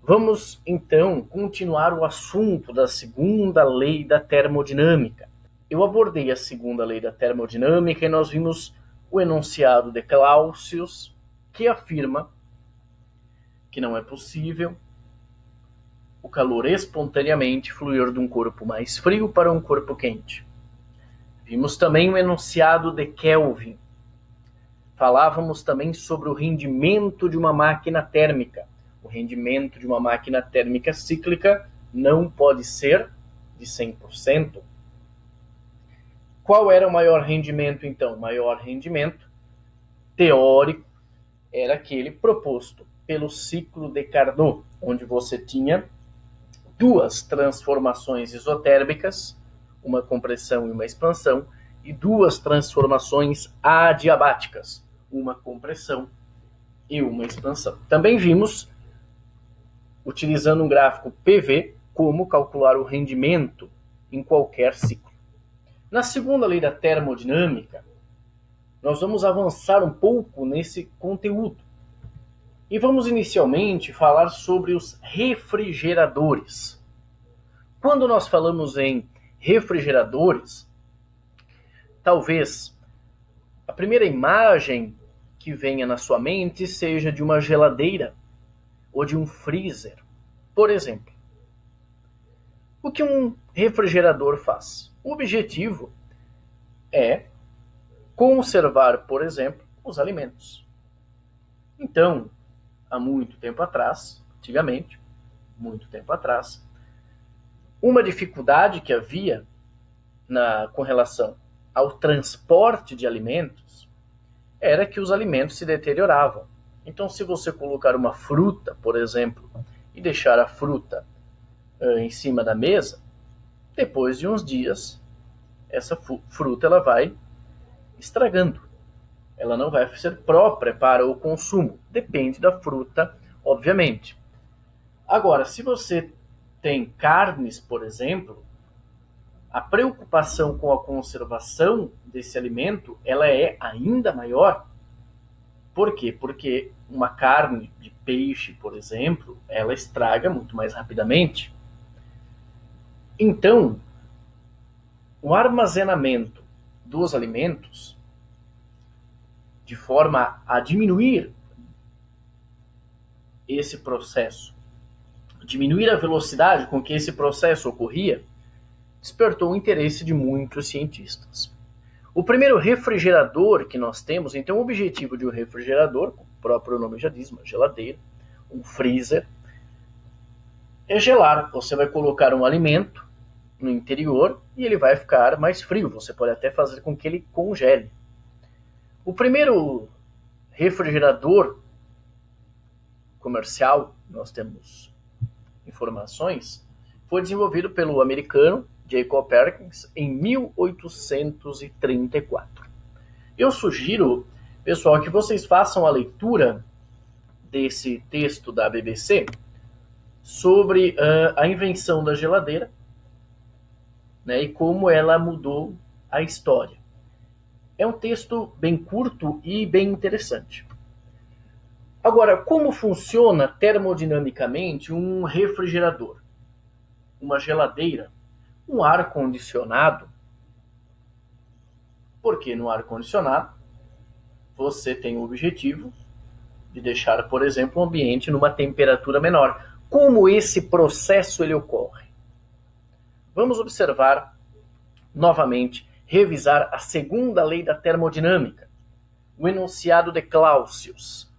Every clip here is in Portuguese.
Vamos, então, continuar o assunto da segunda lei da termodinâmica. Eu abordei a segunda lei da termodinâmica e nós vimos o enunciado de Clausius, que afirma que não é possível o calor espontaneamente fluir de um corpo mais frio para um corpo quente. Vimos também o enunciado de Kelvin. Falávamos também sobre o rendimento de uma máquina térmica. O rendimento de uma máquina térmica cíclica não pode ser de 100%. Qual era o maior rendimento, então? O maior rendimento teórico era aquele proposto pelo ciclo de Carnot, onde você tinha duas transformações isotérmicas, uma compressão e uma expansão, e duas transformações adiabáticas, uma compressão e uma expansão. Também vimos, utilizando um gráfico PV, como calcular o rendimento em qualquer ciclo. Na segunda lei da termodinâmica, nós vamos avançar um pouco nesse conteúdo. E vamos inicialmente falar sobre os refrigeradores. Quando nós falamos em refrigeradores, talvez a primeira imagem que venha na sua mente seja de uma geladeira ou de um freezer. Por exemplo, o que um refrigerador faz? O objetivo é conservar, por exemplo, os alimentos. Então, há muito tempo atrás, antigamente, muito tempo atrás, uma dificuldade que havia com relação ao transporte de alimentos era que os alimentos se deterioravam. Então, se você colocar uma fruta, por exemplo, e deixar a fruta em cima da mesa, depois de uns dias, essa fruta ela vai estragando. Ela não vai ser própria para o consumo. Depende da fruta, obviamente. Agora, se você tem carnes, por exemplo, a preocupação com a conservação desse alimento, ela é ainda maior. Por quê? Porque uma carne de peixe, por exemplo, ela estraga muito mais rapidamente. Então, o armazenamento dos alimentos, de forma a diminuir esse processo, diminuir a velocidade com que esse processo ocorria, despertou o interesse de muitos cientistas. O primeiro refrigerador que nós temos, então o objetivo de um refrigerador, como o próprio nome já diz, uma geladeira, um freezer, é gelar. Você vai colocar um alimento no interior e ele vai ficar mais frio. Você pode até fazer com que ele congele. O primeiro refrigerador comercial, nós temos informações, foi desenvolvido pelo americano Jacob Perkins em 1834. Eu sugiro, pessoal, que vocês façam a leitura desse texto da BBC sobre a invenção da geladeira, né, e como ela mudou a história. É um texto bem curto e bem interessante. Agora, como funciona termodinamicamente um refrigerador, uma geladeira, um ar-condicionado? Porque no ar-condicionado você tem o objetivo de deixar, por exemplo, o ambiente numa temperatura menor. Como esse processo ele ocorre? Vamos observar novamente, revisar a segunda lei da termodinâmica, o enunciado de Clausius.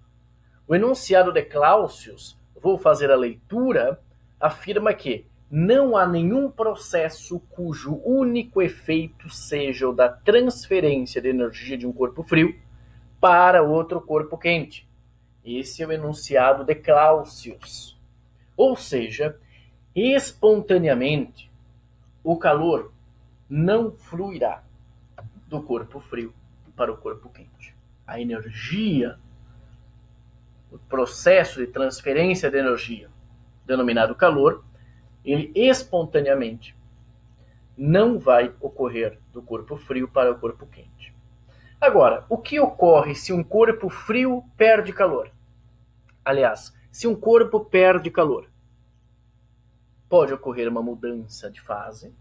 O enunciado de Clausius, vou fazer a leitura, afirma que não há nenhum processo cujo único efeito seja o da transferência de energia de um corpo frio para outro corpo quente. Esse é o enunciado de Clausius. Ou seja, espontaneamente, o calor não fluirá do corpo frio para o corpo quente. A energia, o processo de transferência de energia, denominado calor, ele espontaneamente não vai ocorrer do corpo frio para o corpo quente. Agora, o que ocorre se um corpo frio perde calor? Aliás, se um corpo perde calor? pode ocorrer uma mudança de fase,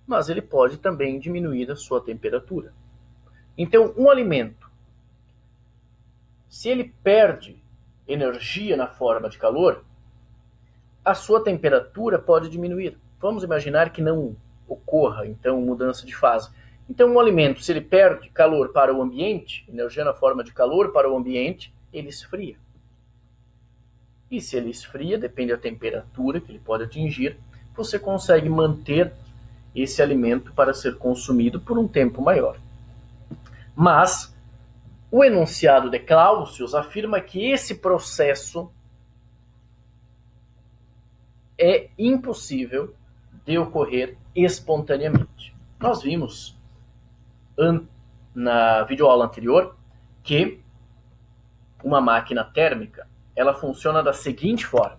mas ele pode também diminuir a sua temperatura. Então, um alimento, se ele perde energia na forma de calor, a sua temperatura pode diminuir. Vamos imaginar que não ocorra, então, mudança de fase. Então, um alimento, se ele perde calor para o ambiente, energia na forma de calor para o ambiente, ele esfria. E se ele esfria, depende da temperatura que ele pode atingir, você consegue manter esse alimento para ser consumido por um tempo maior. Mas o enunciado de Clausius afirma que esse processo é impossível de ocorrer espontaneamente. Nós vimos na videoaula anterior que uma máquina térmica ela funciona da seguinte forma.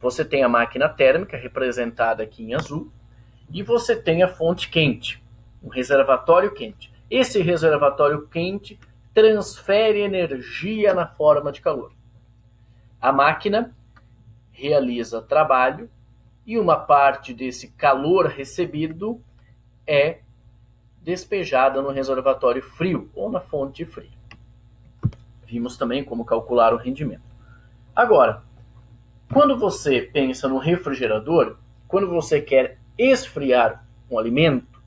Você tem a máquina térmica, representada aqui em azul, e você tem a fonte quente, um reservatório quente. Esse reservatório quente transfere energia na forma de calor. A máquina realiza trabalho e uma parte desse calor recebido é despejada no reservatório frio ou na fonte fria. Vimos também como calcular o rendimento. Agora, quando você pensa no refrigerador, quando você quer esfriar um alimento,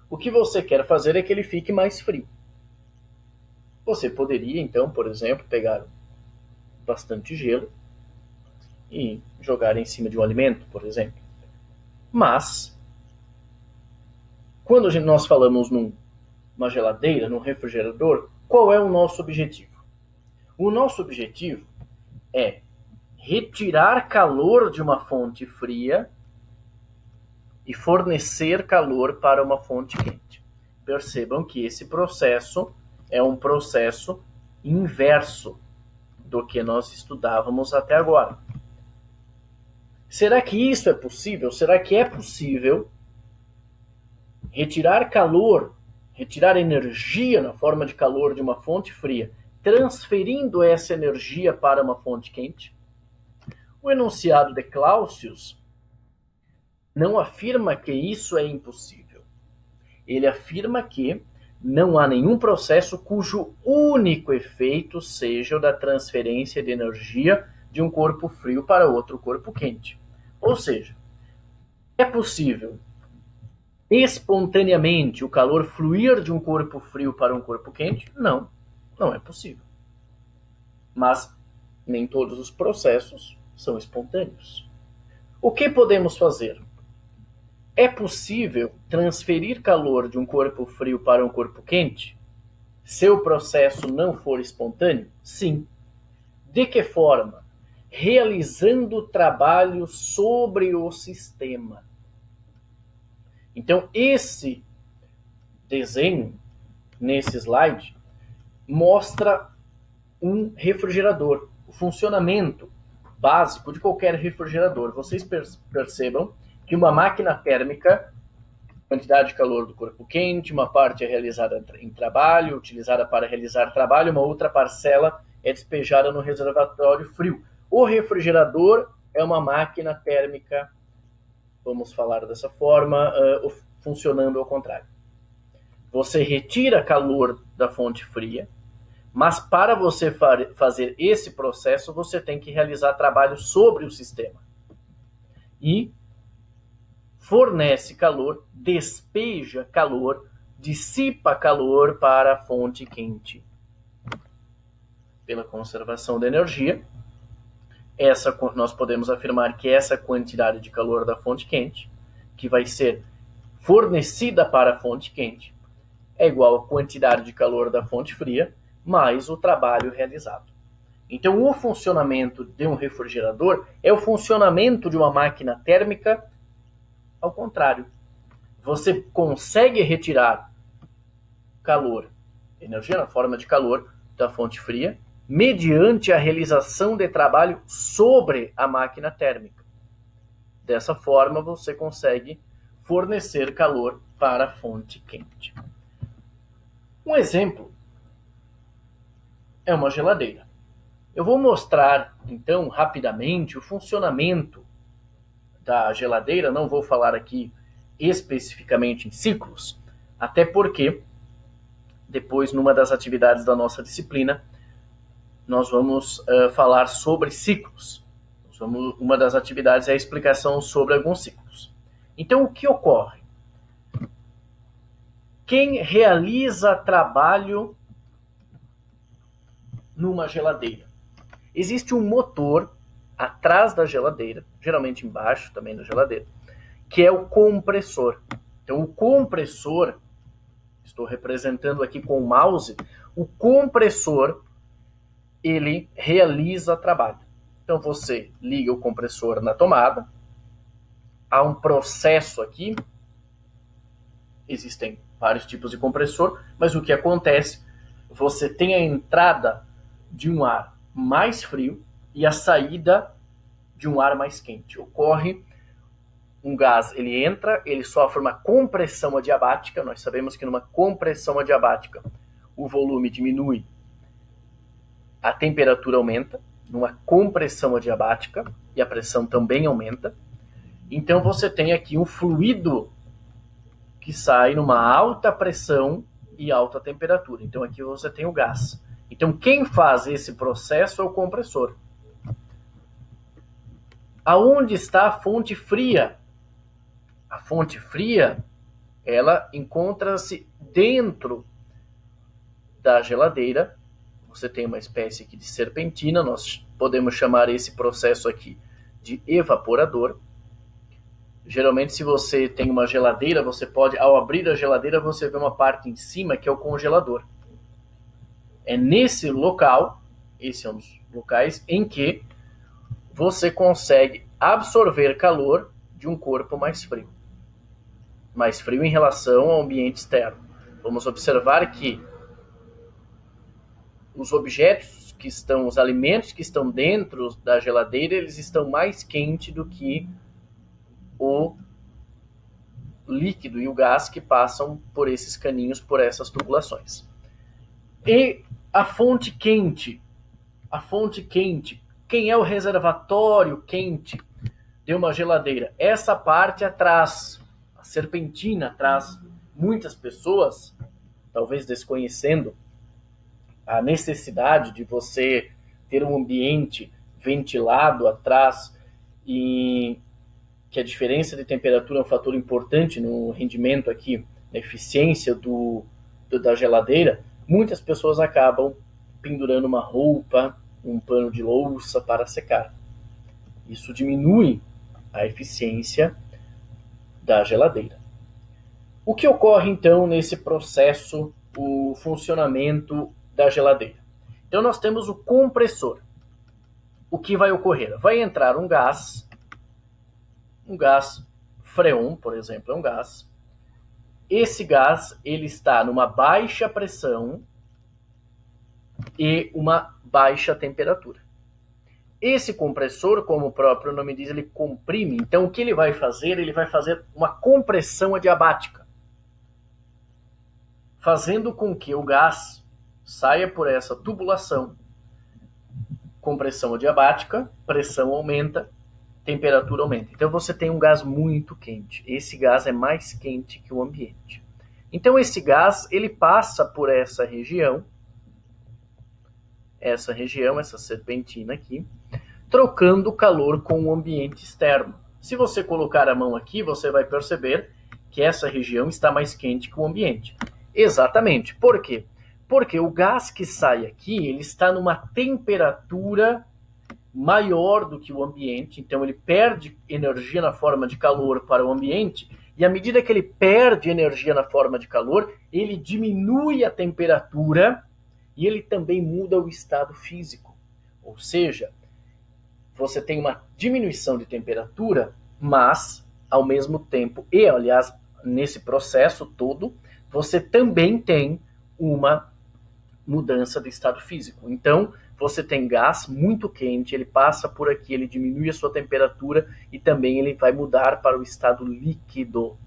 o que você quer fazer é que ele fique mais frio. Você poderia, então, por exemplo, pegar bastante gelo e jogar em cima de um alimento, por exemplo. Mas, quando nós falamos numa geladeira, num refrigerador, qual é o nosso objetivo? O nosso objetivo é retirar calor de uma fonte fria e fornecer calor para uma fonte quente. Percebam que esse processo é um processo inverso do que nós estudávamos até agora. Será que isso é possível? Será que é possível retirar calor, retirar energia na forma de calor de uma fonte fria, transferindo essa energia para uma fonte quente? O enunciado de Clausius não afirma que isso é impossível. Ele afirma que não há nenhum processo cujo único efeito seja o da transferência de energia de um corpo frio para outro corpo quente. Ou seja, é possível espontaneamente o calor fluir de um corpo frio para um corpo quente? Não, não é possível. Mas nem todos os processos são espontâneos. O que podemos fazer? É possível transferir calor de um corpo frio para um corpo quente? Se o processo não for espontâneo? Sim. De que forma? Realizando trabalho sobre o sistema. Então, esse desenho, nesse slide, mostra um refrigerador, o funcionamento básico de qualquer refrigerador. Vocês percebam que uma máquina térmica, quantidade de calor do corpo quente, uma parte é realizada em trabalho, utilizada para realizar trabalho, uma outra parcela é despejada no reservatório frio. O refrigerador é uma máquina térmica, vamos falar dessa forma, funcionando ao contrário. Você retira calor da fonte fria, mas para você fazer esse processo, você tem que realizar trabalho sobre o sistema. E fornece calor, despeja calor, dissipa calor para a fonte quente. Pela conservação da energia, nós podemos afirmar que essa quantidade de calor da fonte quente, que vai ser fornecida para a fonte quente, é igual à quantidade de calor da fonte fria, mais o trabalho realizado. Então, o funcionamento de um refrigerador é o funcionamento de uma máquina térmica ao contrário. Você consegue retirar calor, energia na forma de calor da fonte fria, mediante a realização de trabalho sobre a máquina térmica. Dessa forma, você consegue fornecer calor para a fonte quente. Um exemplo é uma geladeira. Eu vou mostrar, então, rapidamente o funcionamento da geladeira, não vou falar aqui especificamente em ciclos, até porque depois, numa das atividades da nossa disciplina, nós vamos falar sobre ciclos. Uma das atividades é a explicação sobre alguns ciclos. Então, o que ocorre? Quem realiza trabalho numa geladeira? Existe um motor atrás da geladeira, geralmente embaixo também da geladeira, que é o compressor. Então, o compressor, estou representando aqui com o mouse, o compressor, ele realiza trabalho. Então, você liga o compressor na tomada, há um processo aqui, existem vários tipos de compressor, mas o que acontece, você tem a entrada de um ar mais frio e a saída de um ar mais quente. Ocorre um gás, ele entra, ele sofre uma compressão adiabática, nós sabemos que numa compressão adiabática o volume diminui, a temperatura aumenta, numa compressão adiabática, e a pressão também aumenta. Então você tem aqui um fluido que sai numa alta pressão e alta temperatura. Então aqui você tem o gás. Então quem faz esse processo é o compressor. Aonde está a fonte fria? A fonte fria, ela encontra-se dentro da geladeira. Você tem uma espécie aqui de serpentina, nós podemos chamar esse processo aqui de evaporador. Geralmente, se você tem uma geladeira, você pode, ao abrir a geladeira, você vê uma parte em cima que é o congelador. É nesse local, esse é um dos locais, em que você consegue absorver calor de um corpo mais frio. Mais frio em relação ao ambiente externo. Vamos observar que os objetos que estão, os alimentos que estão dentro da geladeira, eles estão mais quentes do que o líquido e o gás que passam por esses caninhos, por essas tubulações. E a fonte quente, quem é o reservatório quente de uma geladeira? Essa parte atrás, a serpentina atrás, muitas pessoas, talvez desconhecendo a necessidade de você ter um ambiente ventilado atrás e que a diferença de temperatura é um fator importante no rendimento aqui, na eficiência da geladeira, muitas pessoas acabam pendurando uma roupa, um pano de louça para secar. Isso diminui a eficiência da geladeira. O que ocorre então nesse processo, o funcionamento da geladeira? Então nós temos o compressor. O que vai ocorrer? Vai entrar um gás freon, por exemplo, é um gás. Esse gás, ele está numa baixa pressão e uma baixa temperatura. Esse compressor, como o próprio nome diz, ele comprime. Então, o que ele vai fazer? Ele vai fazer uma compressão adiabática, fazendo com que o gás saia por essa tubulação. Compressão adiabática, pressão aumenta, temperatura aumenta. Então você tem um gás muito quente. Esse gás é mais quente que o ambiente. Então esse gás, ele passa por essa região, essa serpentina aqui, trocando calor com o ambiente externo. Se você colocar a mão aqui, você vai perceber que essa região está mais quente que o ambiente. Exatamente. Por quê? Porque o gás que sai aqui, ele está numa temperatura maior do que o ambiente, então ele perde energia na forma de calor para o ambiente, e à medida que ele perde energia na forma de calor, ele diminui a temperatura e ele também muda o estado físico. Ou seja, você tem uma diminuição de temperatura, mas ao mesmo tempo, e aliás, nesse processo todo, você também tem uma mudança de estado físico. Então, você tem gás muito quente, ele passa por aqui, ele diminui a sua temperatura e também ele vai mudar para o estado líquido.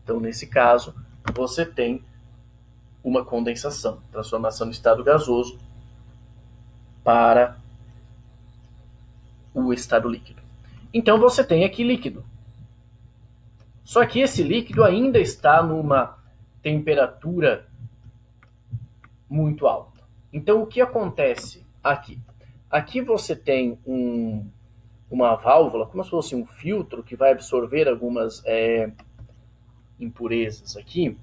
Então, nesse caso, você tem uma condensação, transformação do estado gasoso para o estado líquido. Então você tem aqui líquido. Só que esse líquido ainda está numa temperatura muito alta. Então o que acontece aqui? Aqui você tem uma válvula, como se fosse um filtro que vai absorver algumas impurezas aqui.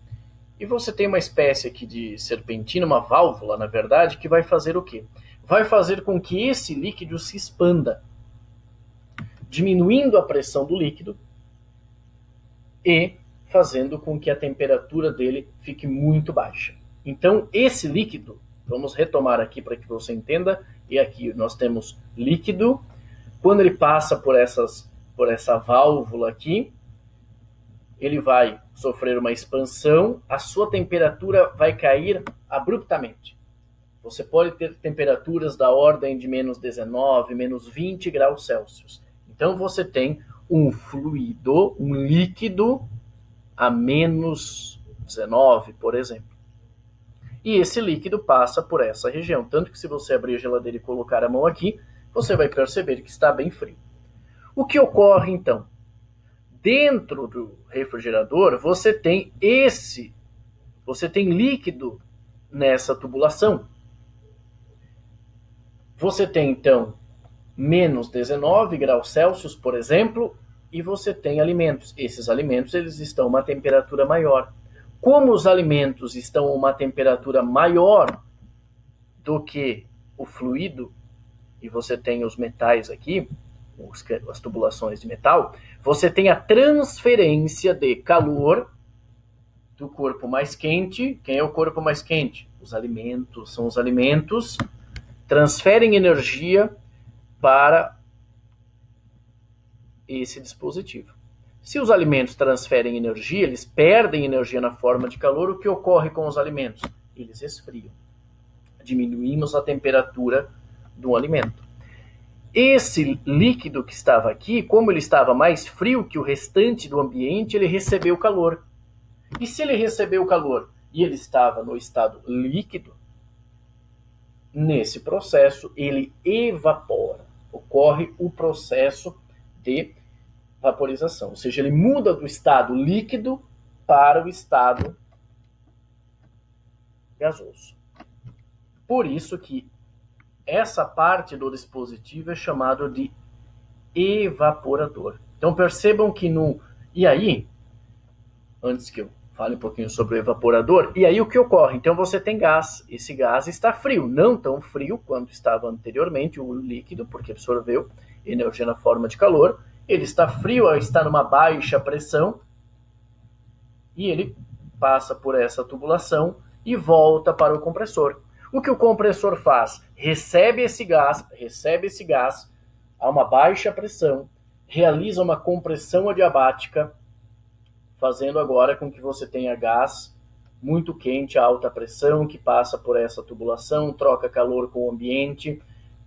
E você tem uma espécie aqui de serpentina, uma válvula, na verdade, que vai fazer o quê? Vai fazer com que esse líquido se expanda, diminuindo a pressão do líquido e fazendo com que a temperatura dele fique muito baixa. Então, esse líquido, vamos retomar aqui para que você entenda, e aqui nós temos líquido. Quando ele passa por essa válvula aqui, ele vai sofrer uma expansão, a sua temperatura vai cair abruptamente. Você pode ter temperaturas da ordem de menos 19, menos 20 graus Celsius. Então você tem um fluido, um líquido a menos 19, por exemplo. E esse líquido passa por essa região. Tanto que se você abrir a geladeira e colocar a mão aqui, você vai perceber que está bem frio. O que ocorre então? Dentro do refrigerador, você tem líquido nessa tubulação. Você tem, então, menos 19 graus Celsius, por exemplo, e você tem alimentos. Esses alimentos eles estão a uma temperatura maior. Como os alimentos estão a uma temperatura maior do que o fluido, e você tem os metais aqui, as tubulações de metal, você tem a transferência de calor do corpo mais quente. Quem é o corpo mais quente? Os alimentos. São os alimentos transferem energia para esse dispositivo. Se os alimentos transferem energia, eles perdem energia na forma de calor. O que ocorre com os alimentos? Eles esfriam. Diminuímos a temperatura do alimento. Esse líquido que estava aqui, como ele estava mais frio que o restante do ambiente, ele recebeu calor. E se ele recebeu calor e ele estava no estado líquido, nesse processo ele evapora. Ocorre o processo de vaporização, ou seja, ele muda do estado líquido para o estado gasoso. Por isso que essa parte do dispositivo é chamado de evaporador. Então percebam que E aí, antes que eu fale um pouquinho sobre o evaporador, e aí o que ocorre? Então você tem gás, esse gás está frio, não tão frio quanto estava anteriormente o líquido, porque absorveu energia na forma de calor. Ele está frio, está numa baixa pressão, e ele passa por essa tubulação e volta para o compressor. O que o compressor faz? Recebe esse gás a uma baixa pressão, realiza uma compressão adiabática, fazendo agora com que você tenha gás muito quente a alta pressão, que passa por essa tubulação, troca calor com o ambiente,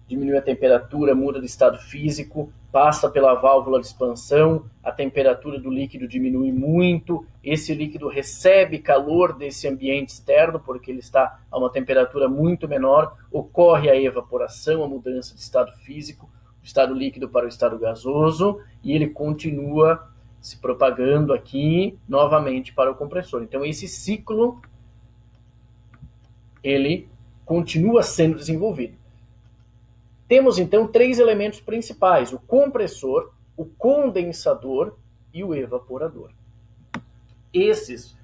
diminui a temperatura, muda de estado físico, passa pela válvula de expansão, a temperatura do líquido diminui muito, esse líquido recebe calor desse ambiente externo, porque ele está a uma temperatura muito menor, ocorre a evaporação, a mudança de estado físico, do estado líquido para o estado gasoso, e ele continua se propagando aqui novamente para o compressor. Então esse ciclo, ele continua sendo desenvolvido. Temos então 3 elementos principais: o compressor, o condensador e o evaporador. Esse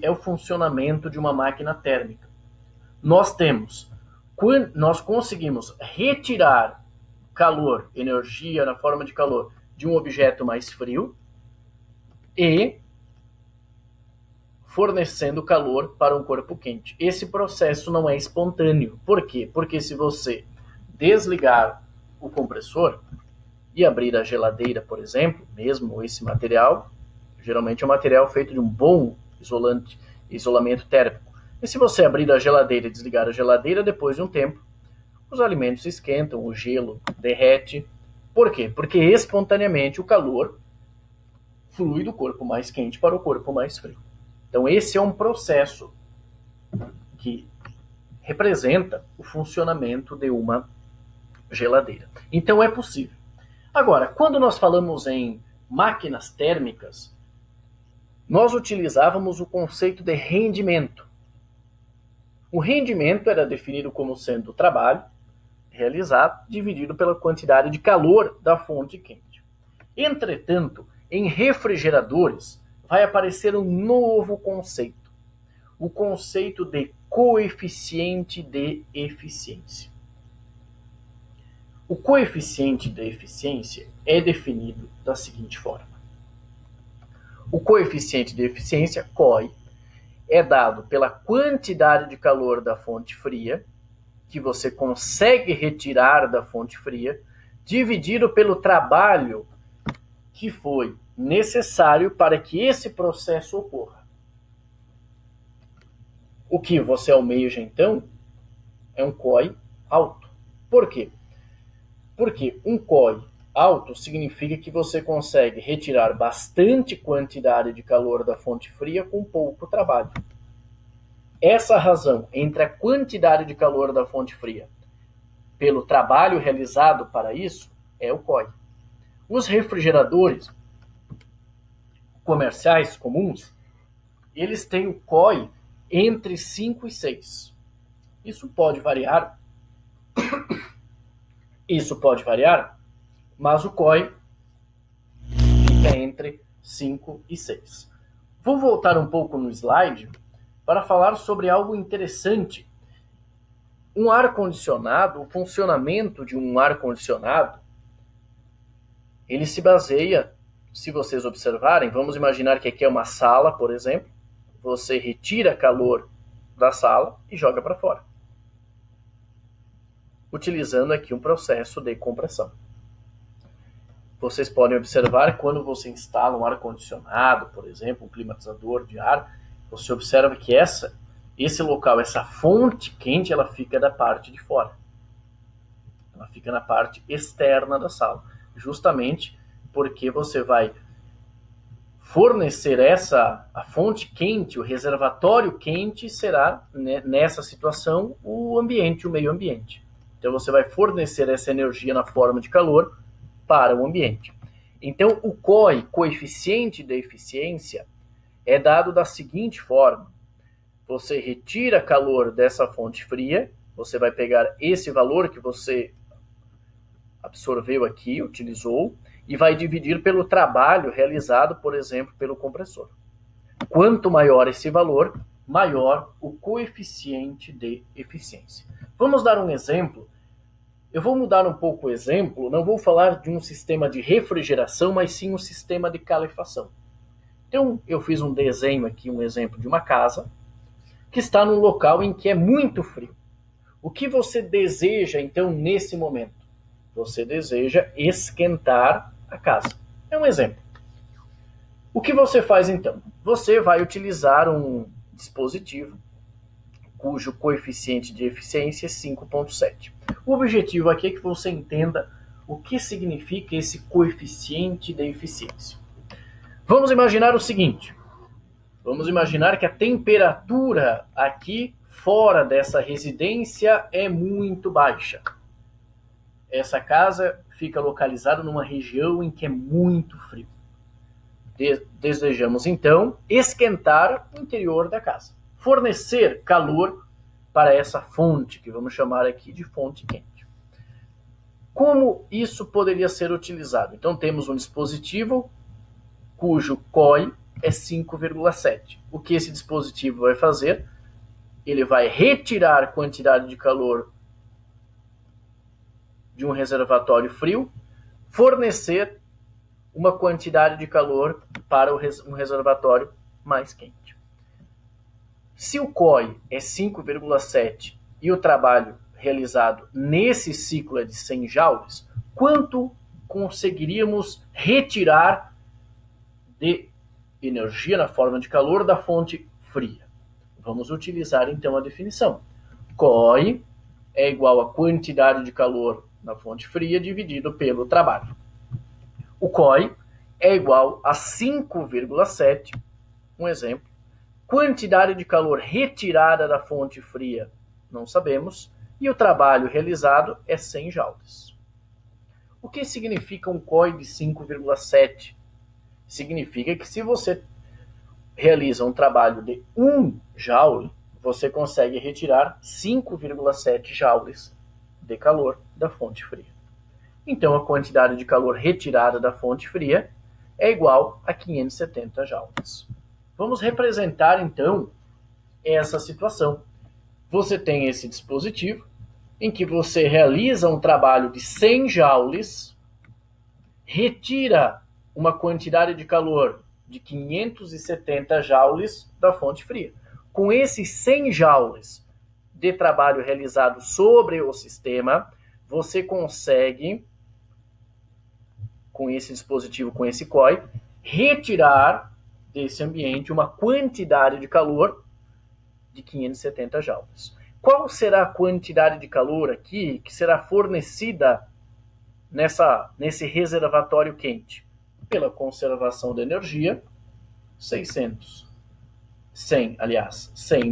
é o funcionamento de uma máquina térmica. Nós conseguimos retirar calor, energia na forma de calor, de um objeto mais frio e fornecendo calor para um corpo quente. Esse processo não é espontâneo. Por quê? Porque se você desligar o compressor e abrir a geladeira, por exemplo, mesmo esse material, geralmente é um material feito de um bom isolamento térmico. E se você abrir a geladeira e desligar a geladeira, depois de um tempo, os alimentos se esquentam, o gelo derrete. Por quê? Porque espontaneamente o calor flui do corpo mais quente para o corpo mais frio. Então esse é um processo que representa o funcionamento de uma geladeira. Então é possível. Agora, quando nós falamos em máquinas térmicas, nós utilizávamos o conceito de rendimento. O rendimento era definido como sendo o trabalho realizado dividido pela quantidade de calor da fonte quente. Entretanto, em refrigeradores vai aparecer um novo conceito, o conceito de coeficiente de eficiência. O coeficiente de eficiência é definido da seguinte forma. O coeficiente de eficiência, COE, é dado pela quantidade de calor da fonte fria, que você consegue retirar da fonte fria, dividido pelo trabalho que foi necessário para que esse processo ocorra. O que você almeja, então, é um COE alto. Por quê? Porque um COE alto significa que você consegue retirar bastante quantidade de calor da fonte fria com pouco trabalho. Essa razão entre a quantidade de calor da fonte fria pelo trabalho realizado para isso é o COE. Os refrigeradores comerciais comuns, eles têm o COE entre 5 e 6. Isso pode variar, mas o COE fica entre 5 e 6. Vou voltar um pouco no slide para falar sobre algo interessante. Um ar-condicionado, o funcionamento de um ar-condicionado, ele se baseia, se vocês observarem, vamos imaginar que aqui é uma sala, por exemplo, você retira calor da sala e joga para fora, utilizando aqui um processo de compressão. Vocês podem observar quando você instala um ar-condicionado, por exemplo, um climatizador de ar, você observa que esse local, essa fonte quente, ela fica da parte de fora. Ela fica na parte externa da sala, justamente porque você vai fornecer a fonte quente, o reservatório quente será, nessa situação, o ambiente, o meio ambiente. Então você vai fornecer essa energia na forma de calor para o ambiente. Então o COE, coeficiente de eficiência, é dado da seguinte forma. Você retira calor dessa fonte fria, você vai pegar esse valor que você absorveu aqui, utilizou, e vai dividir pelo trabalho realizado, por exemplo, pelo compressor. Quanto maior esse valor, maior o coeficiente de eficiência. Vamos dar um exemplo. Eu vou mudar um pouco o exemplo, não vou falar de um sistema de refrigeração, mas sim um sistema de calefação. Então, eu fiz um desenho aqui, um exemplo de uma casa, que está num local em que é muito frio. O que você deseja, então, nesse momento? Você deseja esquentar a casa. É um exemplo. O que você faz, então? Você vai utilizar um dispositivo cujo coeficiente de eficiência é 5,7. O objetivo aqui é que você entenda o que significa esse coeficiente de eficiência. Vamos imaginar o seguinte. Vamos imaginar que a temperatura aqui fora dessa residência é muito baixa. Essa casa fica localizada numa região em que é muito frio. Desejamos, então, esquentar o interior da casa. Fornecer calor para essa fonte, que vamos chamar aqui de fonte quente. Como isso poderia ser utilizado? Então, temos um dispositivo cujo COE é 5,7. O que esse dispositivo vai fazer? Ele vai retirar quantidade de calor de um reservatório frio, fornecer uma quantidade de calor para um reservatório mais quente. Se o COE é 5,7 e o trabalho realizado nesse ciclo é de 100 joules, quanto conseguiríamos retirar de energia na forma de calor da fonte fria? Vamos utilizar então a definição. COE é igual a quantidade de calor na fonte fria dividido pelo trabalho. O COE é igual a 5,7, um exemplo. Quantidade de calor retirada da fonte fria, não sabemos. E o trabalho realizado é 100 joules. O que significa um COI de 5,7? Significa que se você realiza um trabalho de 1 joule, você consegue retirar 5,7 joules de calor da fonte fria. Então, a quantidade de calor retirada da fonte fria é igual a 570 joules. Vamos representar, então, essa situação. Você tem esse dispositivo em que você realiza um trabalho de 100 joules, retira uma quantidade de calor de 570 joules da fonte fria. Com esses 100 joules de trabalho realizado sobre o sistema, você consegue, com esse dispositivo, com esse COI, retirar desse ambiente uma quantidade de calor de 570 joules. Qual será a quantidade de calor aqui que será fornecida nesse reservatório quente? Pela conservação da energia, 600. 100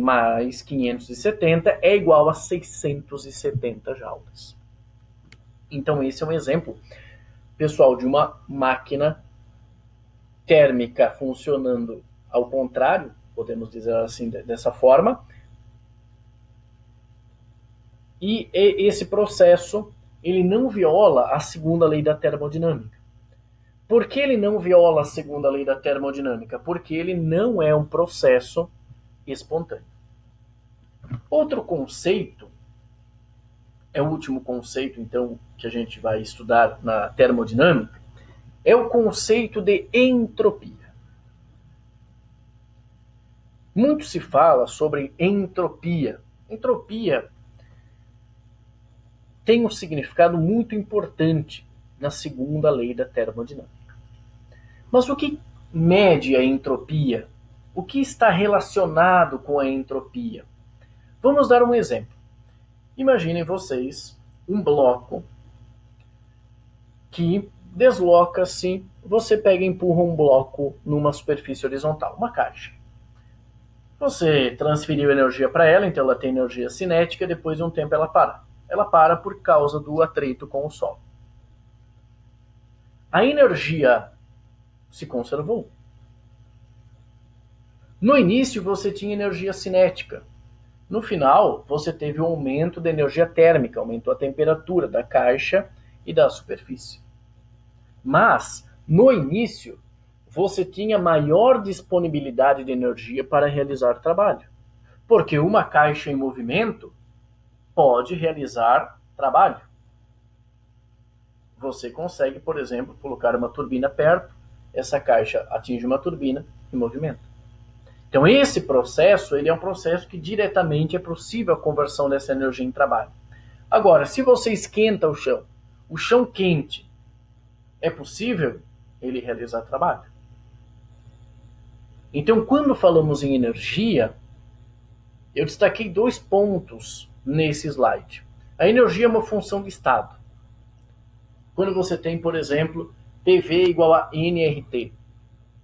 mais 570 é igual a 670 joules. Então esse é um exemplo, pessoal, de uma máquina térmica funcionando ao contrário, podemos dizer assim, dessa forma. E esse processo, ele não viola a segunda lei da termodinâmica. Por que ele não viola a segunda lei da termodinâmica? Porque ele não é um processo espontâneo. Outro conceito, é o último conceito, então, que a gente vai estudar na termodinâmica, é o conceito de entropia. Muito se fala sobre entropia. Entropia tem um significado muito importante na segunda lei da termodinâmica. Mas o que mede a entropia? O que está relacionado com a entropia? Vamos dar um exemplo. Imaginem vocês um bloco que desloca-se, você pega e empurra um bloco numa superfície horizontal, uma caixa. Você transferiu energia para ela, então ela tem energia cinética, depois de um tempo ela para. Ela para por causa do atrito com o solo. A energia se conservou. No início você tinha energia cinética. No final, você teve um aumento da energia térmica, aumentou a temperatura da caixa e da superfície. Mas, no início, você tinha maior disponibilidade de energia para realizar trabalho. Porque uma caixa em movimento pode realizar trabalho. Você consegue, por exemplo, colocar uma turbina perto, essa caixa atinge uma turbina em movimento. Então esse processo, ele é um processo que diretamente é possível a conversão dessa energia em trabalho. Agora, se você esquenta o chão quente, é possível ele realizar trabalho? Então, quando falamos em energia, eu destaquei 2 pontos nesse slide. A energia é uma função de estado. Quando você tem, por exemplo, PV igual a nRT,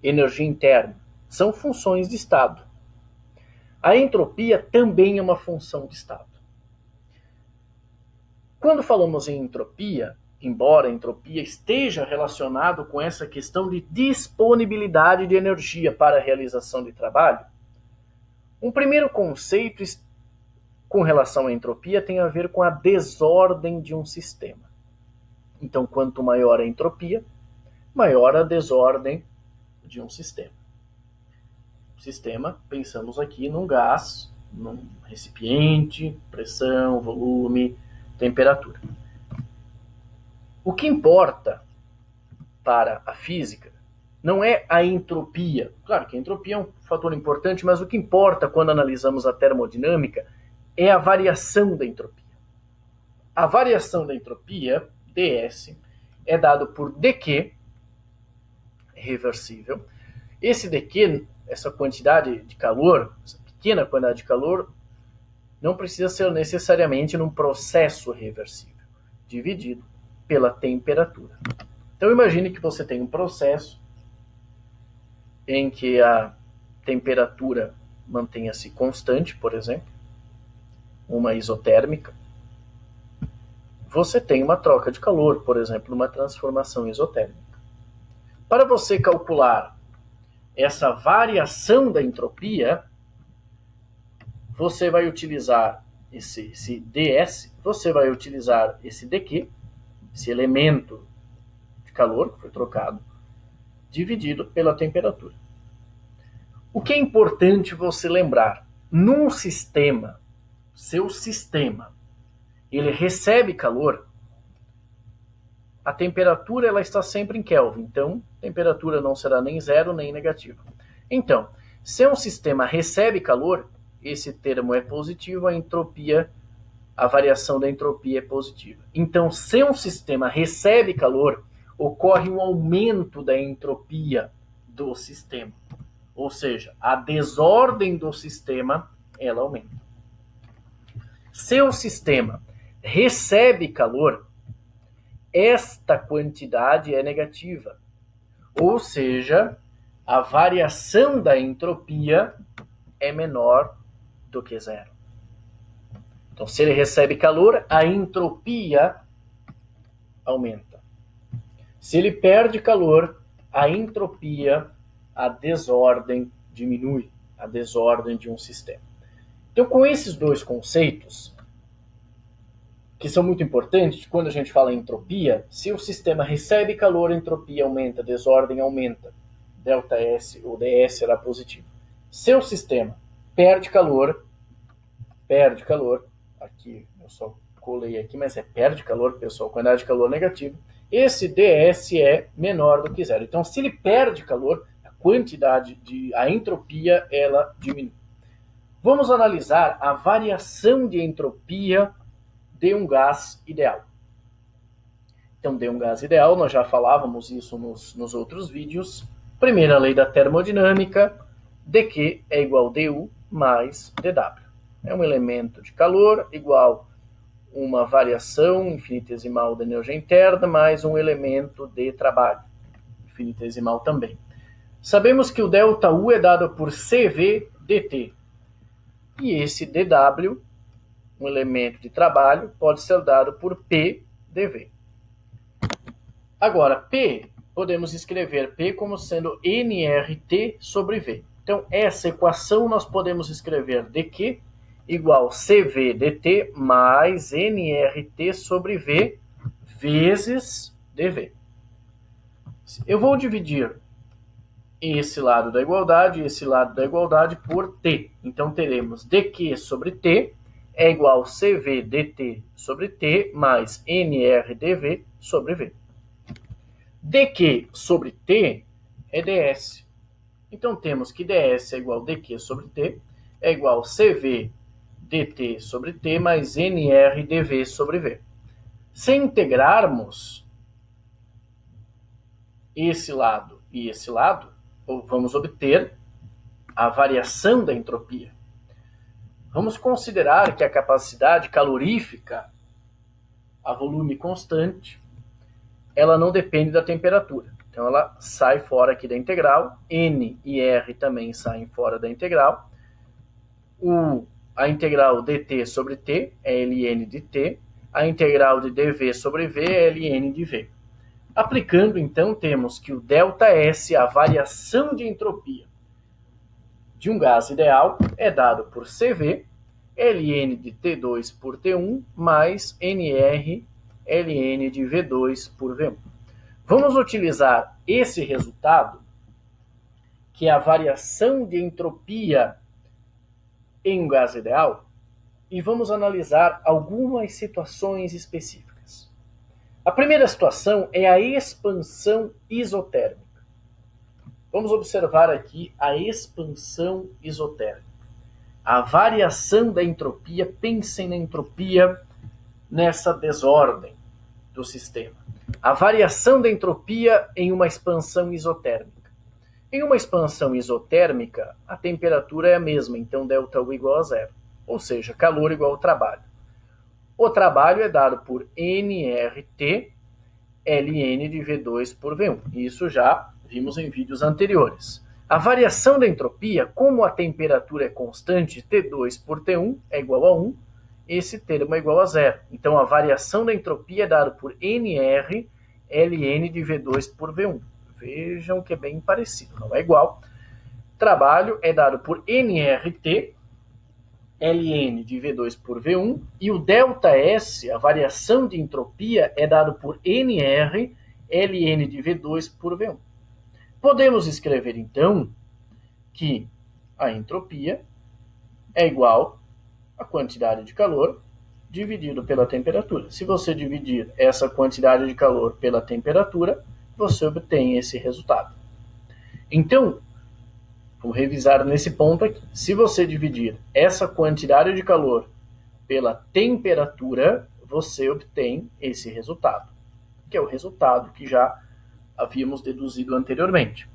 energia interna, são funções de estado. A entropia também é uma função de estado. Quando falamos em entropia, embora a entropia esteja relacionado com essa questão de disponibilidade de energia para a realização de trabalho, um primeiro conceito com relação à entropia tem a ver com a desordem de um sistema. Então, quanto maior a entropia, maior a desordem de um sistema. Sistema, pensamos aqui num gás, num recipiente, pressão, volume, temperatura. O que importa para a física não é a entropia. Claro que a entropia é um fator importante, mas o que importa quando analisamos a termodinâmica é a variação da entropia. A variação da entropia, ds, é dado por dq, reversível. Esse dq, essa quantidade de calor, essa pequena quantidade de calor, não precisa ser necessariamente num processo reversível, dividido pela temperatura. Então imagine que você tem um processo em que a temperatura mantenha-se constante, por exemplo, uma isotérmica. você tem uma troca de calor, por exemplo, uma transformação isotérmica. Para você calcular essa variação da entropia, você vai utilizar esse ds, você vai utilizar esse dq, esse elemento de calor que foi trocado, dividido pela temperatura. O que é importante você lembrar? Num sistema, seu sistema, ele recebe calor, a temperatura ela está sempre em Kelvin, então a temperatura não será nem zero nem negativa. Então, se um sistema recebe calor, esse termo é positivo, a entropia, a variação da entropia é positiva. Então, se um sistema recebe calor, ocorre um aumento da entropia do sistema. Ou seja, a desordem do sistema, ela aumenta. Se o sistema recebe calor, esta quantidade é negativa. Ou seja, a variação da entropia é menor do que zero. Então, se ele recebe calor, a entropia aumenta. Se ele perde calor, a entropia, a desordem diminui, a desordem de um sistema. Então, com esses dois conceitos, que são muito importantes, quando a gente fala em entropia, se o sistema recebe calor, a entropia aumenta, a desordem aumenta. ΔS ou ds será positivo. Se o sistema perde calor, aqui eu só colei aqui, mas perde calor, pessoal, quantidade de calor negativa, esse ds é menor do que zero. Então, se ele perde calor, a entropia, ela diminui. Vamos analisar a variação de entropia de um gás ideal. Então, de um gás ideal, nós já falávamos isso nos outros vídeos. Primeira lei da termodinâmica, dQ é igual a du mais dW. É um elemento de calor igual uma variação infinitesimal da energia interna mais um elemento de trabalho, infinitesimal também. Sabemos que o ΔU é dado por CV dt. E esse dW, um elemento de trabalho, pode ser dado por P dV. Agora, P, podemos escrever P como sendo nRT sobre V. Então, essa equação nós podemos escrever dQ igual CV dt mais nRT sobre V vezes dV. Eu vou dividir esse lado da igualdade e esse lado da igualdade por T. Então, teremos dQ sobre T é igual a CV dt sobre T mais nR dV sobre V. dQ sobre T é ds. Então, temos que ds é igual a dQ sobre T é igual a CV dt sobre T mais nR dV sobre V. Se integrarmos esse lado e esse lado, vamos obter a variação da entropia. Vamos considerar que a capacidade calorífica, a volume constante, ela não depende da temperatura. Então, ela sai fora aqui da integral. N e R também saem fora da integral. A integral dt sobre t é ln de t. A integral de dv sobre v é ln de v. Aplicando, então, temos que o ΔS, a variação de entropia de um gás ideal, é dado por CV, ln de T2 por T1, mais NR, ln de V2 por V1. Vamos utilizar esse resultado, que é a variação de entropia em um gás ideal, e vamos analisar algumas situações específicas. A primeira situação é a expansão isotérmica. Vamos observar aqui a expansão isotérmica. A variação da entropia, pensem na entropia nessa desordem do sistema. A variação da entropia em uma expansão isotérmica. Em uma expansão isotérmica, a temperatura é a mesma, então ΔU igual a zero, ou seja, calor igual ao trabalho. O trabalho é dado por nRT, ln de V2 por V1. Isso já vimos em vídeos anteriores. A variação da entropia, como a temperatura é constante, T2 por T1 é igual a 1, esse termo é igual a zero. Então, a variação da entropia é dada por NR ln de V2 por V1. Vejam que é bem parecido, não é igual. Trabalho é dado por nRT ln de V2 por V1, e o ΔS, a variação de entropia, é dado por NR ln de V2 por V1. Podemos escrever, então, que a entropia é igual à quantidade de calor dividido pela temperatura. Se você dividir essa quantidade de calor pela temperatura, você obtém esse resultado. Então, vou revisar nesse ponto aqui. Se você dividir essa quantidade de calor pela temperatura, você obtém esse resultado, que é o resultado que já havíamos deduzido anteriormente.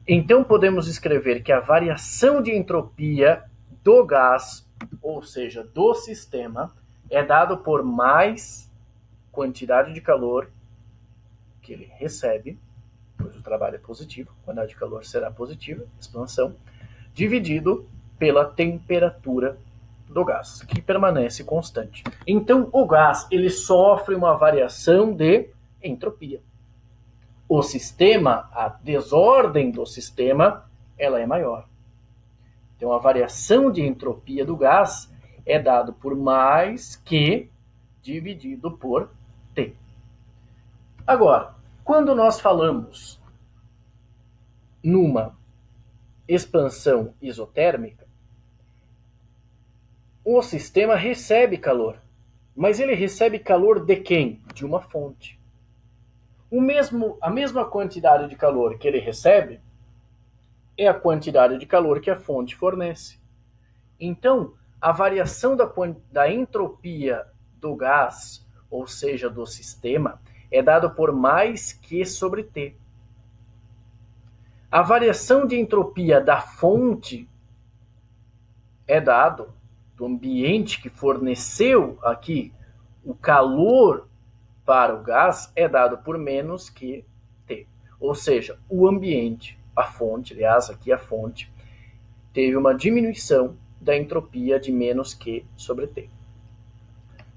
Então, podemos escrever que a variação de entropia do gás, ou seja, do sistema, é dado por mais quantidade de calor que ele recebe, pois o trabalho é positivo, a quantidade de calor será positiva, expansão, dividido pela temperatura do gás, que permanece constante. Então, o gás ele sofre uma variação de entropia. O sistema, a desordem do sistema, ela é maior. Então, a variação de entropia do gás é dado por mais Q dividido por T. Agora, quando nós falamos numa expansão isotérmica, o sistema recebe calor. Mas ele recebe calor de quem? De uma fonte. A mesma quantidade de calor que ele recebe é a quantidade de calor que a fonte fornece. Então, a variação da entropia do gás, ou seja, do sistema, é dada por mais Q sobre T. A variação de entropia da fonte é dado do ambiente que forneceu aqui o calor para o gás, é dado por menos que T. Ou seja, o ambiente, a fonte, aliás, aqui a fonte, teve uma diminuição da entropia de menos Q sobre T.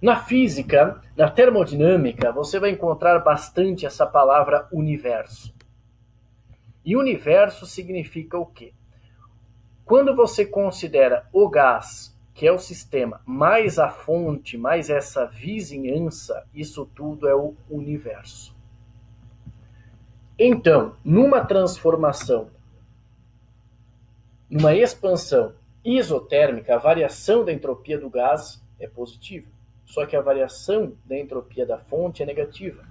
Na física, na termodinâmica, você vai encontrar bastante essa palavra universo. E universo significa o quê? Quando você considera o gás, que é o sistema, mais a fonte, mais essa vizinhança, isso tudo é o universo. Então, numa transformação, numa expansão isotérmica, a variação da entropia do gás é positiva, só que a variação da entropia da fonte é negativa.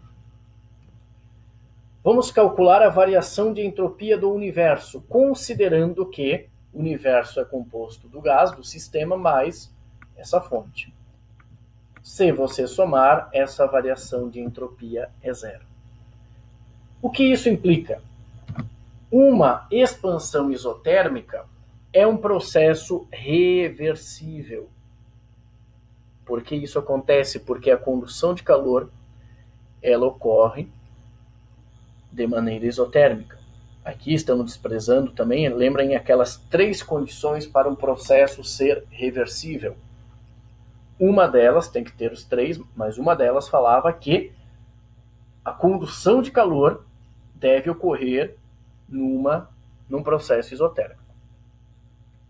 Vamos calcular a variação de entropia do universo, considerando que o universo é composto do gás, do sistema, mais essa fonte. Se você somar, essa variação de entropia é zero. O que isso implica? Uma expansão isotérmica é um processo reversível. Por que isso acontece? Porque a condução de calor ela ocorre de maneira isotérmica. Aqui estamos desprezando também, lembrem aquelas 3 condições para um processo ser reversível. Uma delas, tem que ter os 3, mas uma delas falava que a condução de calor deve ocorrer num processo isotérmico.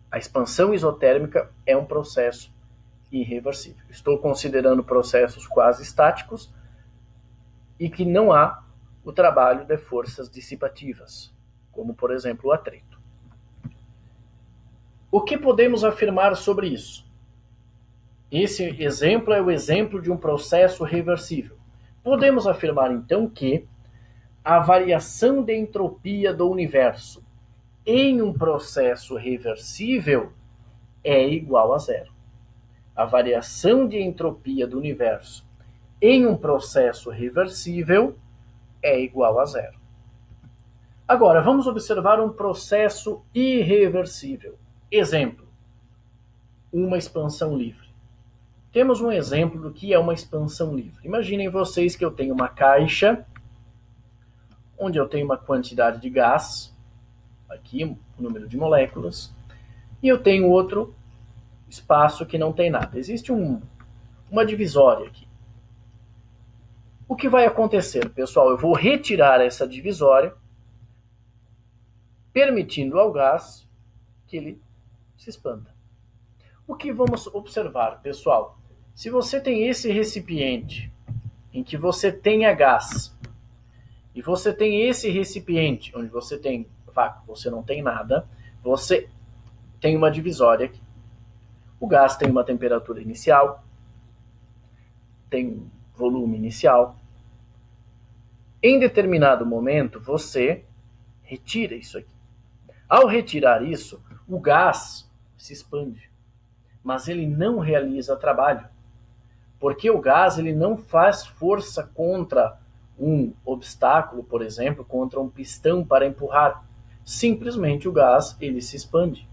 A expansão isotérmica é um processo irreversível. Estou considerando processos quase estáticos e que não há o trabalho de forças dissipativas, como, por exemplo, o atrito. O que podemos afirmar sobre isso? Esse exemplo é o exemplo de um processo reversível. Podemos afirmar, então, que a variação de entropia do universo em um processo reversível é igual a zero. A variação de entropia do universo em um processo reversível é igual a zero. Agora, vamos observar um processo irreversível. Exemplo, uma expansão livre. Temos um exemplo do que é uma expansão livre. Imaginem vocês que eu tenho uma caixa onde eu tenho uma quantidade de gás, aqui o número de moléculas, e eu tenho outro espaço que não tem nada. Existe um uma divisória aqui. O que vai acontecer, pessoal? Eu vou retirar essa divisória, permitindo ao gás que ele se expanda. O que vamos observar, pessoal? Se você tem esse recipiente em que você tenha gás, e você tem esse recipiente onde você tem vácuo, você não tem nada, você tem uma divisória aqui. O gás tem uma temperatura inicial, tem um volume inicial. Em determinado momento, você retira isso aqui. Ao retirar isso, o gás se expande, mas ele não realiza trabalho, porque o gás ele não faz força contra um obstáculo, por exemplo, contra um pistão para empurrar. Simplesmente o gás ele se expande.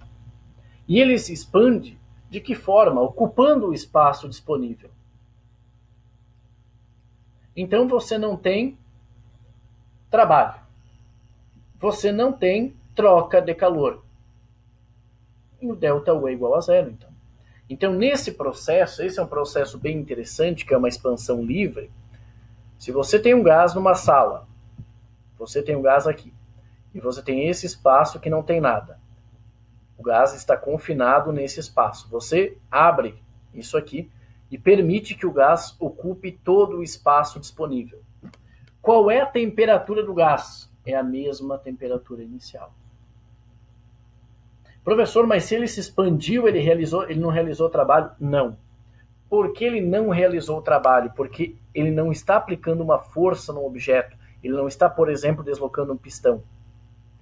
E ele se expande de que forma? Ocupando o espaço disponível. Então você não tem trabalho. Você não tem troca de calor. E o ΔU é igual a zero, então. Então, nesse processo, esse é um processo bem interessante, que é uma expansão livre. Se você tem um gás numa sala, você tem um gás aqui, e você tem esse espaço que não tem nada. O gás está confinado nesse espaço. Você abre isso aqui e permite que o gás ocupe todo o espaço disponível. Qual é a temperatura do gás? É a mesma temperatura inicial. Professor, mas se ele se expandiu, ele não realizou o trabalho? Não. Por que ele não realizou o trabalho? Porque ele não está aplicando uma força no objeto. Ele não está, por exemplo, deslocando um pistão.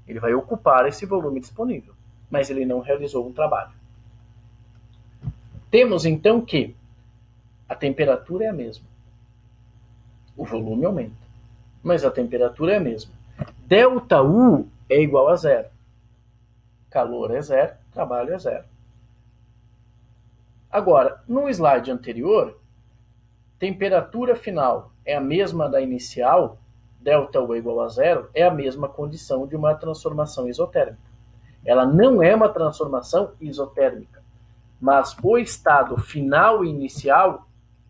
Ele vai ocupar esse volume disponível, mas ele não realizou um trabalho. Temos então que a temperatura é a mesma. O volume aumenta, mas a temperatura é a mesma. ΔU é igual a zero. Calor é zero, trabalho é zero. Agora, no slide anterior, temperatura final é a mesma da inicial, ΔU é igual a zero, é a mesma condição de uma transformação isotérmica. Ela não é uma transformação isotérmica, mas o estado final e inicial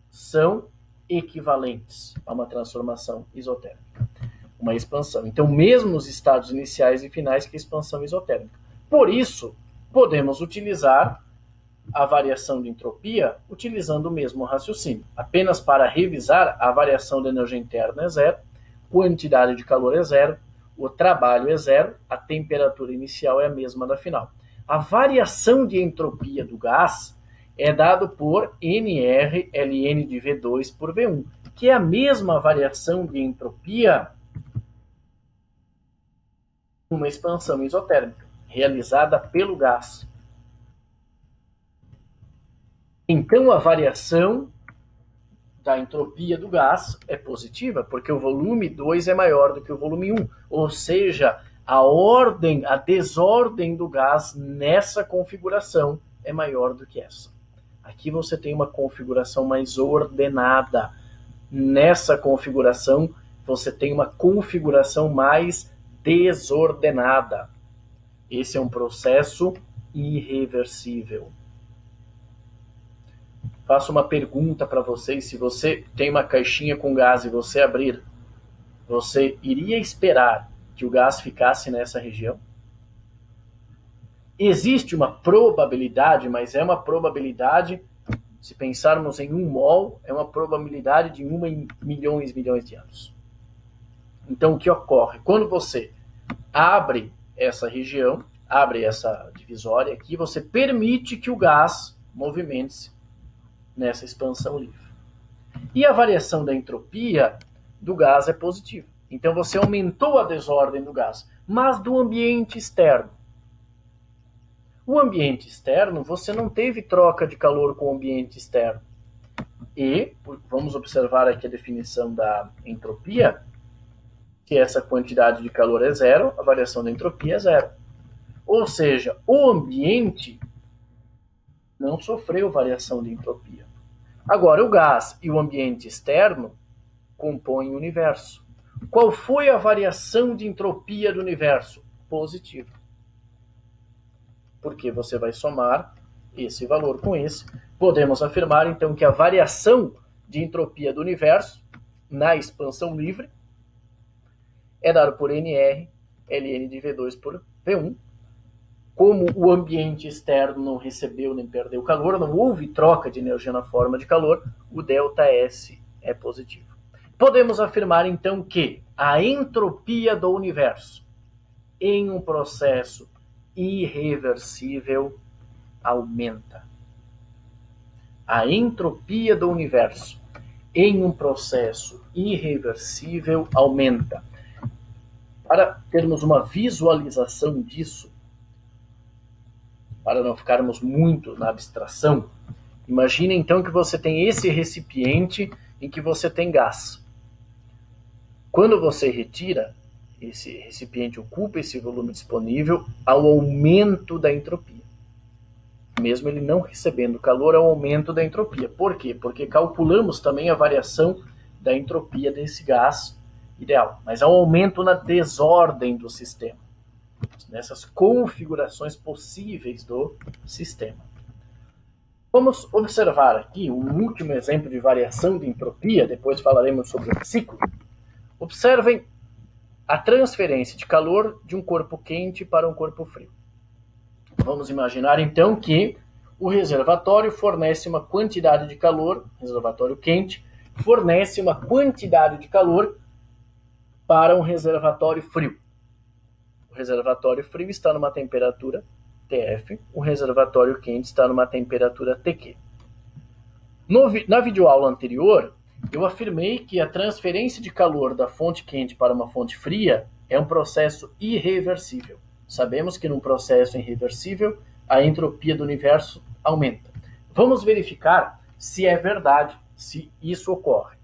são equivalentes a uma transformação isotérmica, uma expansão. Então, mesmo os estados iniciais e finais que a expansão isotérmica. Por isso, podemos utilizar a variação de entropia utilizando o mesmo raciocínio. Apenas para revisar, a variação da energia interna é zero, quantidade de calor é zero, o trabalho é zero, a temperatura inicial é a mesma da final. A variação de entropia do gás é dado por NR ln de V2 por V1, que é a mesma variação de entropia numa expansão isotérmica, realizada pelo gás. Então, a variação da entropia do gás é positiva, porque o volume 2 é maior do que o volume 1. Ou seja, a desordem do gás nessa configuração é maior do que essa. Aqui você tem uma configuração mais ordenada. Nessa configuração, você tem uma configuração mais desordenada. Esse é um processo irreversível. Faço uma pergunta para vocês. Se você tem uma caixinha com gás e você abrir, você iria esperar que o gás ficasse nessa região? Existe uma probabilidade, mas é uma probabilidade, se pensarmos em 1 mol, é uma probabilidade de 1 em milhões de anos. Então, o que ocorre? Quando você abre essa região, abre essa divisória aqui, você permite que o gás movimente-se nessa expansão livre. E a variação da entropia do gás é positiva. Então você aumentou a desordem do gás, mas do ambiente externo. O ambiente externo, você não teve troca de calor com o ambiente externo. E, vamos observar aqui a definição da entropia, que essa quantidade de calor é zero, a variação da entropia é zero. Ou seja, o ambiente não sofreu variação de entropia. Agora, o gás e o ambiente externo compõem o universo. Qual foi a variação de entropia do universo? Positiva. Porque você vai somar esse valor com esse, podemos afirmar então que a variação de entropia do universo na expansão livre é dado por NR, ln de V2 por V1. Como o ambiente externo não recebeu nem perdeu calor, não houve troca de energia na forma de calor, o ΔS é positivo. Podemos afirmar então que a entropia do universo em um processo irreversível aumenta. A entropia do universo em um processo irreversível aumenta. Para termos uma visualização disso, para não ficarmos muito na abstração, imagine então que você tem esse recipiente em que você tem gás. Quando você retira, esse recipiente ocupa esse volume disponível ao aumento da entropia. Mesmo ele não recebendo calor, é um aumento da entropia. Por quê? Porque calculamos também a variação da entropia desse gás ideal. Mas há um aumento na desordem do sistema, nessas configurações possíveis do sistema. Vamos observar aqui um último exemplo de variação de entropia, depois falaremos sobre o ciclo. Observem a transferência de calor de um corpo quente para um corpo frio. Vamos imaginar então que o reservatório fornece uma quantidade de calor, reservatório quente, fornece uma quantidade de calor para um reservatório frio. O reservatório frio está numa temperatura TF, o reservatório quente está numa temperatura TQ. Na videoaula anterior, eu afirmei que a transferência de calor da fonte quente para uma fonte fria é um processo irreversível. Sabemos que num processo irreversível, a entropia do universo aumenta. Vamos verificar se é verdade, se isso ocorre.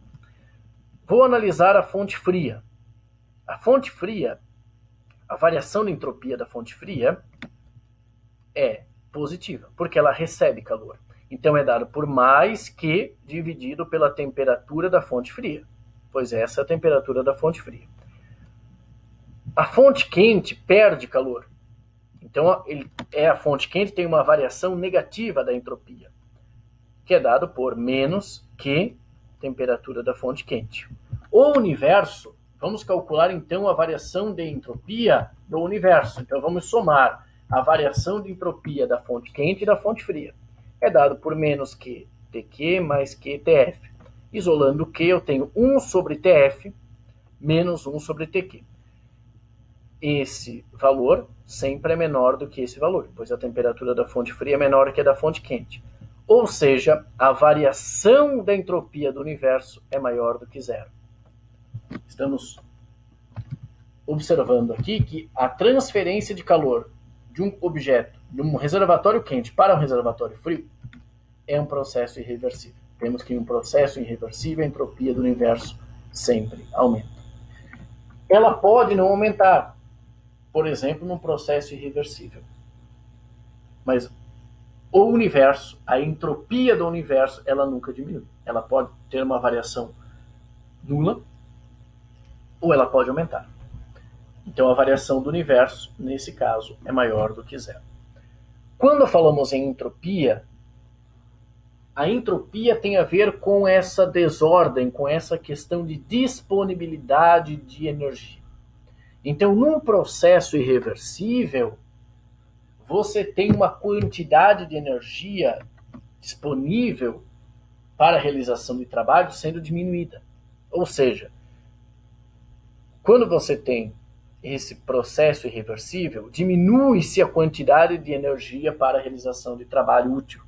Vou analisar a fonte fria. A fonte fria, a variação de entropia da fonte fria é positiva, porque ela recebe calor. Então é dado por mais Q dividido pela temperatura da fonte fria, pois essa é a temperatura da fonte fria. A fonte quente perde calor. Então a fonte quente tem uma variação negativa da entropia, que é dado por menos Q temperatura da fonte quente. O universo, vamos calcular então a variação de entropia do universo. Então vamos somar a variação de entropia da fonte quente e da fonte fria. É dado por menos Q TQ mais Q TF. Isolando Q, eu tenho 1 sobre TF menos 1 sobre TQ. Esse valor sempre é menor do que esse valor, pois a temperatura da fonte fria é menor que a da fonte quente. Ou seja, a variação da entropia do universo é maior do que zero. Estamos observando aqui que a transferência de calor de um objeto, de um reservatório quente para um reservatório frio, é um processo irreversível. Temos que em um processo irreversível a entropia do universo sempre aumenta. Ela pode não aumentar, por exemplo, num processo irreversível. Mas o universo, a entropia do universo, ela nunca diminui. Ela pode ter uma variação nula ou ela pode aumentar. Então a variação do universo, nesse caso, é maior do que zero. Quando falamos em entropia, a entropia tem a ver com essa desordem, com essa questão de disponibilidade de energia. Então, num processo irreversível, você tem uma quantidade de energia disponível para a realização de trabalho sendo diminuída. Ou seja, quando você tem esse processo irreversível, diminui-se a quantidade de energia para a realização de trabalho útil.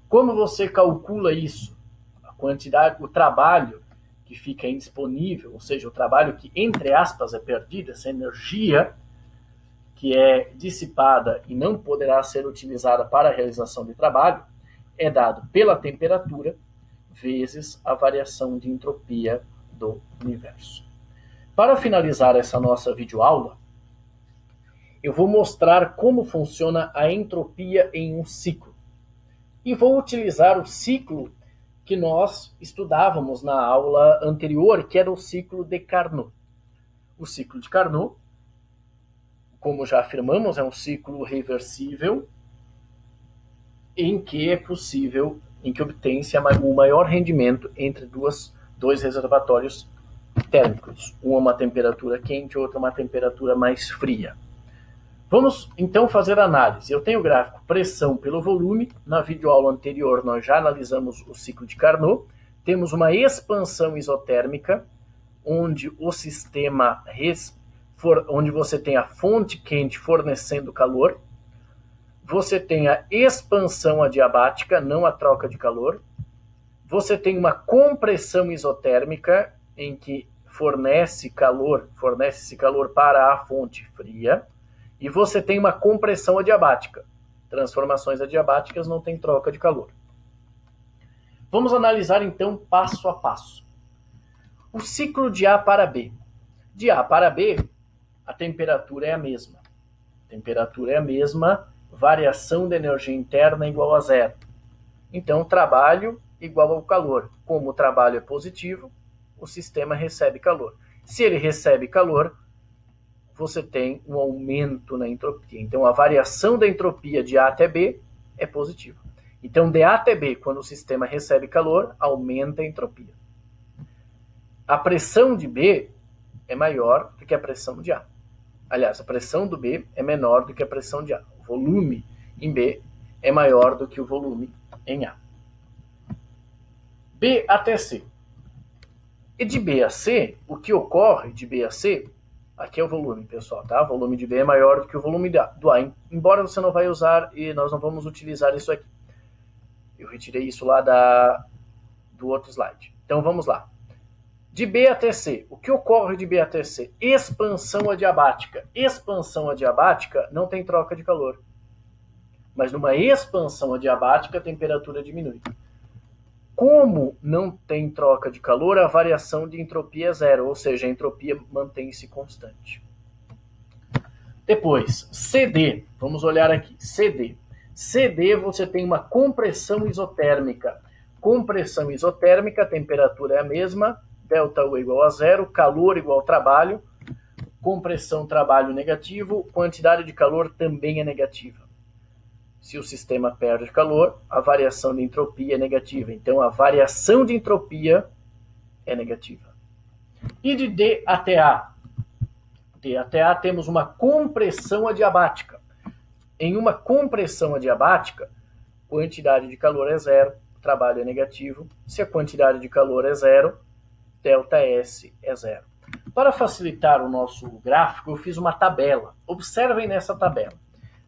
Como você calcula isso? A quantidade, o trabalho que fica indisponível, ou seja, o trabalho que, entre aspas, é perdido, essa energia que é dissipada e não poderá ser utilizada para a realização de trabalho, é dado pela temperatura vezes a variação de entropia do universo. Para finalizar essa nossa videoaula, eu vou mostrar como funciona a entropia em um ciclo. E vou utilizar o ciclo que nós estudávamos na aula anterior, que era o ciclo de Carnot. O ciclo de Carnot, como já afirmamos, é um ciclo reversível em que é possível, em que obtém-se o maior rendimento entre dois reservatórios térmicos, uma temperatura quente e outra uma temperatura mais fria. Vamos então fazer análise. Eu tenho o gráfico pressão pelo volume. Na videoaula anterior nós já analisamos o ciclo de Carnot. Temos uma expansão isotérmica, onde o sistema, onde você tem a fonte quente fornecendo calor. Você tem a expansão adiabática, não a troca de calor. Você tem uma compressão isotérmica, em que fornece-se calor para a fonte fria. E você tem uma compressão adiabática. Transformações adiabáticas não tem troca de calor. Vamos analisar então passo a passo. O ciclo de A para B. De A para B, a temperatura é a mesma. A temperatura é a mesma, variação da energia interna igual a zero. Então, trabalho igual ao calor. Como o trabalho é positivo, o sistema recebe calor. Se ele recebe calor, você tem um aumento na entropia. Então, a variação da entropia de A até B é positiva. Então, de A até B, quando o sistema recebe calor, aumenta a entropia. A pressão de B é maior do que a pressão de A. Aliás, a pressão do B é menor do que a pressão de A. O volume em B é maior do que o volume em A. B até C. E de B a C, o que ocorre de B a C, aqui é o volume, pessoal, tá? O volume de B é maior do que o volume do A, embora você não vai usar e nós não vamos utilizar isso aqui. Eu retirei isso lá do outro slide. Então, vamos lá. De B até C, o que ocorre de B até C? Expansão adiabática. Expansão adiabática não tem troca de calor. Mas numa expansão adiabática, a temperatura diminui. Como não tem troca de calor, a variação de entropia é zero, ou seja, a entropia mantém-se constante. Depois, CD. Vamos olhar aqui. CD. CD, você tem uma compressão isotérmica. Compressão isotérmica, a temperatura é a mesma, ΔU igual a zero, calor igual ao trabalho, compressão, trabalho negativo, quantidade de calor também é negativa. Se o sistema perde calor, a variação de entropia é negativa. Então, a variação de entropia é negativa. E de D até A? D até A temos uma compressão adiabática. Em uma compressão adiabática, quantidade de calor é zero, trabalho é negativo. Se a quantidade de calor é zero, ΔS é zero. Para facilitar o nosso gráfico, eu fiz uma tabela. Observem nessa tabela.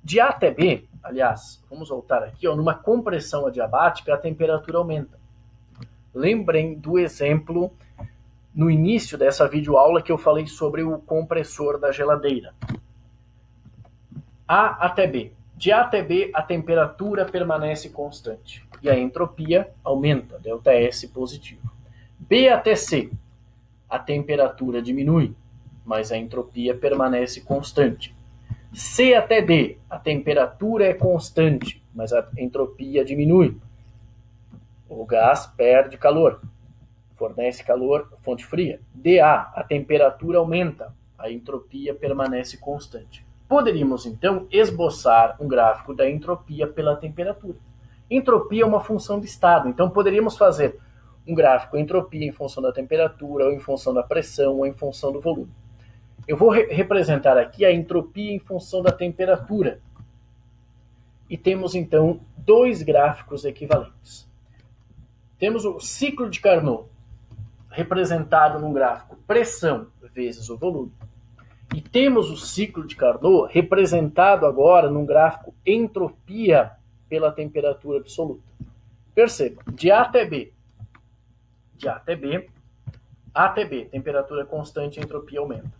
De A até B, aliás, vamos voltar aqui, numa compressão adiabática, a temperatura aumenta. Lembrem do exemplo no início dessa videoaula que eu falei sobre o compressor da geladeira. A até B. De A até B, a temperatura permanece constante e a entropia aumenta, ΔS positivo. B até C, a temperatura diminui, mas a entropia permanece constante. C até D, a temperatura é constante, mas a entropia diminui. O gás perde calor, fornece calor, fonte fria. DA, a temperatura aumenta, a entropia permanece constante. Poderíamos, então, esboçar um gráfico da entropia pela temperatura. Entropia é uma função de estado, então poderíamos fazer um gráfico entropia em função da temperatura, ou em função da pressão, ou em função do volume. Eu vou representar aqui a entropia em função da temperatura. E temos, então, dois gráficos equivalentes. Temos o ciclo de Carnot, representado num gráfico pressão vezes o volume. E temos o ciclo de Carnot representado agora num gráfico entropia pela temperatura absoluta. Perceba, de A até B, A até B, temperatura constante, entropia aumenta.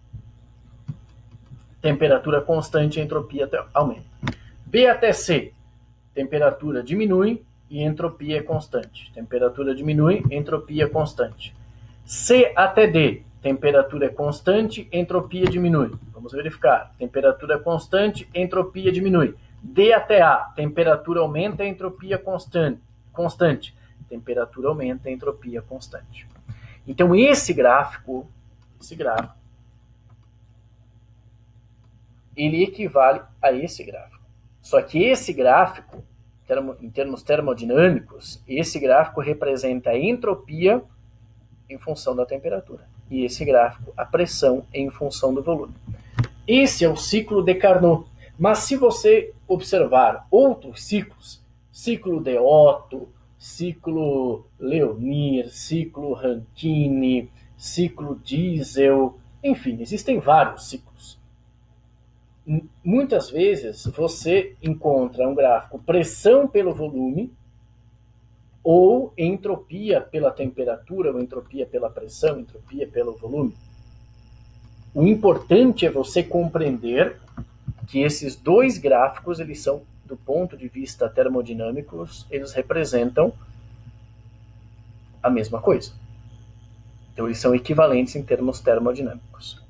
Temperatura constante, entropia aumenta. B até C, temperatura diminui e entropia é constante. Temperatura diminui, entropia é constante. C até D, temperatura é constante, entropia diminui. Vamos verificar. Temperatura é constante, entropia diminui. D até A, temperatura aumenta, entropia constante. Temperatura aumenta, entropia constante. Então, esse gráfico, ele equivale a esse gráfico. Só que esse gráfico em termos termodinâmicos, esse gráfico representa a entropia em função da temperatura. E esse gráfico, a pressão em função do volume. Esse é o ciclo de Carnot. Mas se você observar outros ciclos, ciclo de Otto, ciclo Leonir, ciclo Rankine, ciclo Diesel, enfim, existem vários ciclos. Muitas vezes você encontra um gráfico pressão pelo volume ou entropia pela temperatura, ou entropia pela pressão, entropia pelo volume. O importante é você compreender que esses dois gráficos, eles são, do ponto de vista termodinâmicos, eles representam a mesma coisa. Então, eles são equivalentes em termos termodinâmicos.